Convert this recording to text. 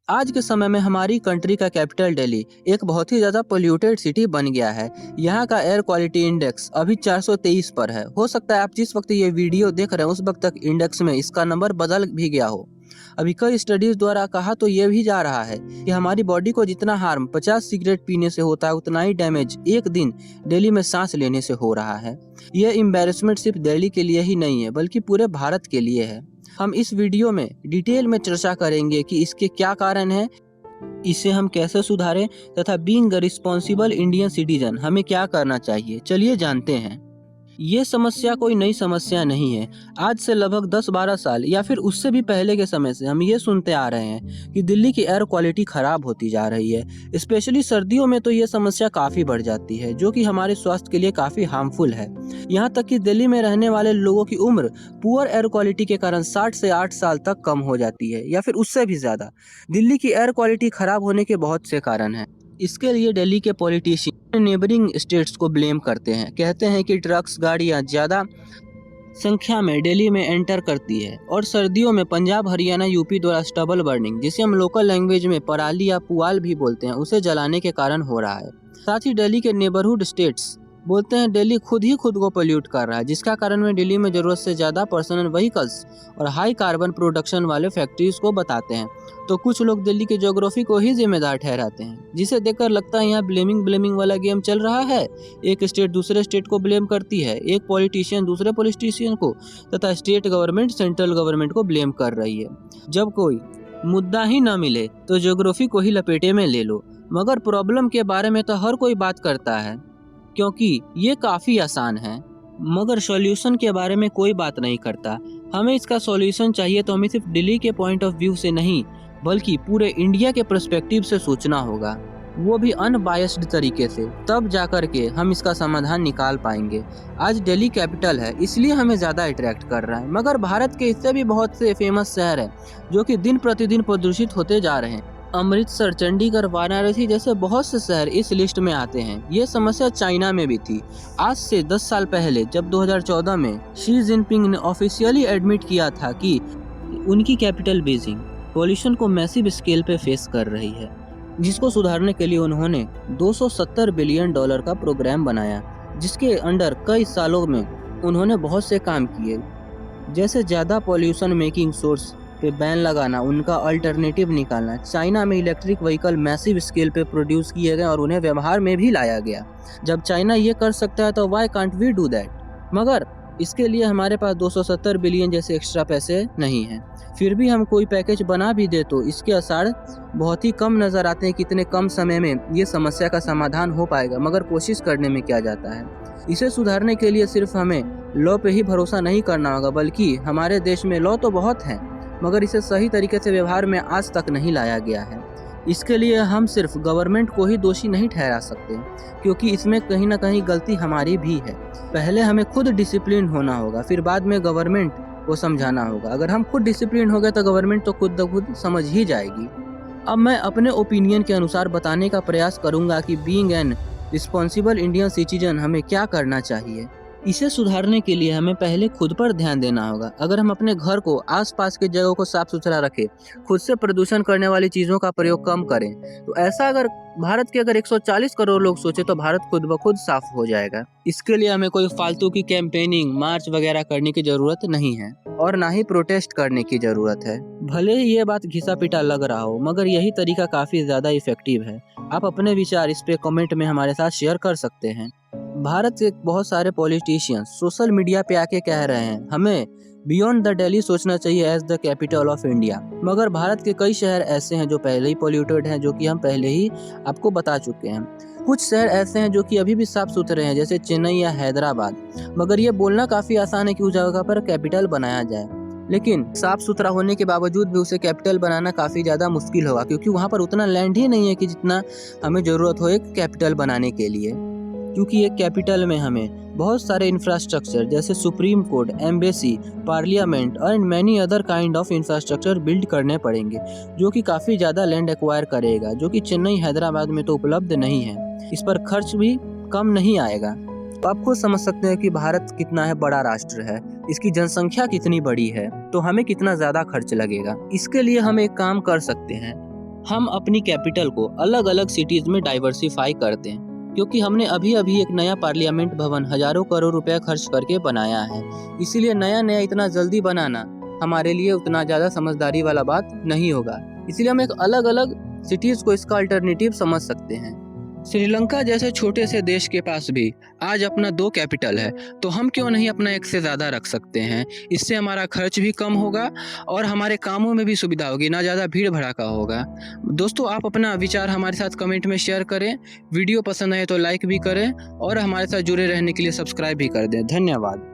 आज के समय में हमारी कंट्री का कैपिटल दिल्ली एक बहुत ही ज़्यादा पोल्यूटेड सिटी बन गया है। यहाँ का एयर क्वालिटी इंडेक्स अभी 423 पर है। हो सकता है आप जिस वक्त ये वीडियो देख रहे हैं उस वक्त तक इंडेक्स में इसका नंबर बदल भी गया हो। अभी कई स्टडीज द्वारा कहा तो ये भी जा रहा है कि हमारी बॉडी को जितना हार्म 50 सिगरेट पीने से होता है उतना ही डैमेज एक दिन दिल्ली में सांस लेने से हो रहा है। यह एम्बैरेसमेंट सिर्फ दिल्ली के लिए ही नहीं है बल्कि पूरे भारत के लिए है। हम इस वीडियो में डिटेल में चर्चा करेंगे कि इसके क्या कारण हैं, इसे हम कैसे सुधारें तथा being a responsible Indian citizen हमें क्या करना चाहिए। चलिए जानते हैं। ये समस्या कोई नई समस्या नहीं है। आज से लगभग 10-12 साल या फिर उससे भी पहले के समय से हम ये सुनते आ रहे हैं कि दिल्ली की एयर क्वालिटी खराब होती जा रही है। स्पेशली सर्दियों में तो ये समस्या काफ़ी बढ़ जाती है जो कि हमारे स्वास्थ्य के लिए काफ़ी हार्मफुल है। यहाँ तक कि दिल्ली में रहने वाले लोगों की उम्र पुअर एयर क्वालिटी के कारण 60 से 8 साल तक कम हो जाती है या फिर उससे भी ज़्यादा। दिल्ली की एयर क्वालिटी खराब होने के बहुत से कारण हैं। इसके लिए दिल्ली के पॉलिटिशियन नेबरिंग स्टेट्स को ब्लेम करते हैं। कहते हैं कि ट्रक्स गाड़ियां ज़्यादा संख्या में दिल्ली में एंटर करती है और सर्दियों में पंजाब हरियाणा यूपी द्वारा स्टबल बर्निंग, जिसे हम लोकल लैंग्वेज में पराली या पुआल भी बोलते हैं, उसे जलाने के कारण हो रहा है। साथ ही दिल्ली के नेबरहुड स्टेट्स बोलते हैं दिल्ली खुद ही खुद को पोल्यूट कर रहा है, जिसका कारण में दिल्ली में ज़रूरत से ज़्यादा पर्सनल व्हीकल्स और हाई कार्बन प्रोडक्शन वाले फैक्ट्रीज को बताते हैं। तो कुछ लोग दिल्ली की ज्योग्राफी को ही जिम्मेदार ठहराते हैं, जिसे देखकर लगता है यहाँ ब्लेमिंग वाला गेम चल रहा है। एक स्टेट दूसरे स्टेट को ब्लेम करती है, एक पॉलिटिशियन दूसरे पॉलिटिशियन को तथा स्टेट गवर्नमेंट सेंट्रल गवर्नमेंट को ब्लेम कर रही है। जब कोई मुद्दा ही ना मिले तो ज्योग्राफी को ही लपेटे में ले लो। मगर प्रॉब्लम के बारे में तो हर कोई बात करता है क्योंकि ये काफ़ी आसान है, मगर सॉल्यूशन के बारे में कोई बात नहीं करता। हमें इसका सॉल्यूशन चाहिए तो हमें सिर्फ दिल्ली के पॉइंट ऑफ व्यू से नहीं बल्कि पूरे इंडिया के पर्सपेक्टिव से सोचना होगा, वो भी अनबायस्ड तरीके से। तब जाकर के हम इसका समाधान निकाल पाएंगे। आज दिल्ली कैपिटल है इसलिए हमें ज़्यादा अट्रैक्ट कर रहा है, मगर भारत के इससे भी बहुत से फेमस शहर हैं जो कि दिन प्रतिदिन प्रदूषित होते जा रहे हैं। अमृतसर, चंडीगढ़, वाराणसी जैसे बहुत से शहर इस लिस्ट में आते हैं। ये समस्या चाइना में भी थी। आज से 10 साल पहले जब 2014 में शी जिनपिंग ने ऑफिशियली एडमिट किया था कि उनकी कैपिटल बीजिंग पॉल्यूशन को मैसिव स्केल पे फेस कर रही है, जिसको सुधारने के लिए उन्होंने $270 बिलियन का प्रोग्राम बनाया, जिसके अंडर कई सालों में उन्होंने बहुत से काम किए, जैसे ज़्यादा पॉल्यूशन मेकिंग सोर्स पे बैन लगाना, उनका अल्टरनेटिव निकालना। चाइना में इलेक्ट्रिक व्हीकल मैसिव स्केल पे प्रोड्यूस किए गए और उन्हें व्यवहार में भी लाया गया। जब चाइना ये कर सकता है तो why can't we do that? मगर इसके लिए हमारे पास 270 बिलियन जैसे एक्स्ट्रा पैसे नहीं हैं। फिर भी हम कोई पैकेज बना भी दे तो इसके असर बहुत ही कम नज़र आते हैं। कितने कम समय में ये समस्या का समाधान हो पाएगा, मगर कोशिश करने में क्या जाता है। इसे सुधारने के लिए सिर्फ हमें लॉ पे ही भरोसा नहीं करना होगा, बल्कि हमारे देश में लॉ तो बहुत हैं मगर इसे सही तरीके से व्यवहार में आज तक नहीं लाया गया है। इसके लिए हम सिर्फ गवर्नमेंट को ही दोषी नहीं ठहरा सकते, क्योंकि इसमें कहीं ना कहीं गलती हमारी भी है। पहले हमें खुद डिसिप्लिन होना होगा, फिर बाद में गवर्नमेंट को समझाना होगा। अगर हम खुद डिसिप्लिन हो गए तो गवर्नमेंट तो खुद ब खुद समझ ही जाएगी। अब मैं अपने ओपिनियन के अनुसार बताने का प्रयास करूंगा कि being an responsible Indian citizen हमें क्या करना चाहिए। इसे सुधारने के लिए हमें पहले खुद पर ध्यान देना होगा। अगर हम अपने घर को, आसपास के जगहों को साफ सुथरा रखें, खुद से प्रदूषण करने वाली चीज़ों का प्रयोग कम करें, तो ऐसा अगर भारत के अगर 140 करोड़ लोग सोचे तो भारत खुद ब खुद साफ हो जाएगा। इसके लिए हमें कोई फालतू की कैंपेनिंग, मार्च वगैरह करने की ज़रूरत नहीं है और ना ही प्रोटेस्ट करने की ज़रूरत है। भले ही ये बात घिसा पिटा लग रहा हो, मगर यही तरीका काफ़ी ज़्यादा इफेक्टिव है। आप अपने विचार इस पे कमेंट में हमारे साथ शेयर कर सकते हैं। भारत के बहुत सारे पॉलिटिशियंस सोशल मीडिया पे आके कह रहे हैं हमें बियॉन्ड द दिल्ली सोचना चाहिए as the capital of India, मगर भारत के कई शहर ऐसे हैं जो पहले ही पॉल्यूटेड हैं, जो कि हम पहले ही आपको बता चुके हैं। कुछ शहर ऐसे हैं जो कि अभी भी साफ सुथरे हैं, जैसे चेन्नई या हैदराबाद, मगर ये बोलना काफ़ी आसान है कि उस जगह पर कैपिटल बनाया जाए, लेकिन साफ सुथरा होने के बावजूद भी उसे कैपिटल बनाना काफ़ी ज़्यादा मुश्किल होगा, क्योंकि वहाँ पर उतना लैंड ही नहीं है कि जितना हमें ज़रूरत हो एक कैपिटल बनाने के लिए। क्योंकि एक कैपिटल में हमें बहुत सारे इंफ्रास्ट्रक्चर जैसे supreme court, embassy, parliament and many other kind of infrastructure build करने पड़ेंगे, जो कि काफ़ी ज़्यादा लैंड एक्वायर करेगा, जो कि चेन्नई हैदराबाद में तो उपलब्ध नहीं है। इस पर खर्च भी कम नहीं आएगा। तो आप खुद समझ सकते हैं कि भारत कितना है बड़ा राष्ट्र है, इसकी जनसंख्या कितनी बड़ी है, तो हमें कितना ज़्यादा खर्च लगेगा। इसके लिए हम एक काम कर सकते हैं, हम अपनी कैपिटल को अलग अलग सिटीज़ में डाइवर्सिफाई कर दें, क्योंकि हमने अभी अभी एक नया पार्लियामेंट भवन हज़ारों करोड़ रुपए खर्च करके बनाया है। इसीलिए नया नया इतना जल्दी बनाना हमारे लिए उतना ज़्यादा समझदारी वाला बात नहीं होगा। इसलिए हम एक अलग अलग सिटीज़ को इसका अल्टरनेटिव समझ सकते हैं। श्रीलंका जैसे छोटे से देश के पास भी आज अपना 2 कैपिटल है, तो हम क्यों नहीं अपना 1 से ज़्यादा रख सकते हैं। इससे हमारा खर्च भी कम होगा और हमारे कामों में भी सुविधा होगी, ना ज़्यादा भीड़ भड़ाका होगा। दोस्तों, आप अपना विचार हमारे साथ कमेंट में शेयर करें। वीडियो पसंद आए तो लाइक भी करें और हमारे साथ जुड़े रहने के लिए सब्सक्राइब भी कर दें। धन्यवाद।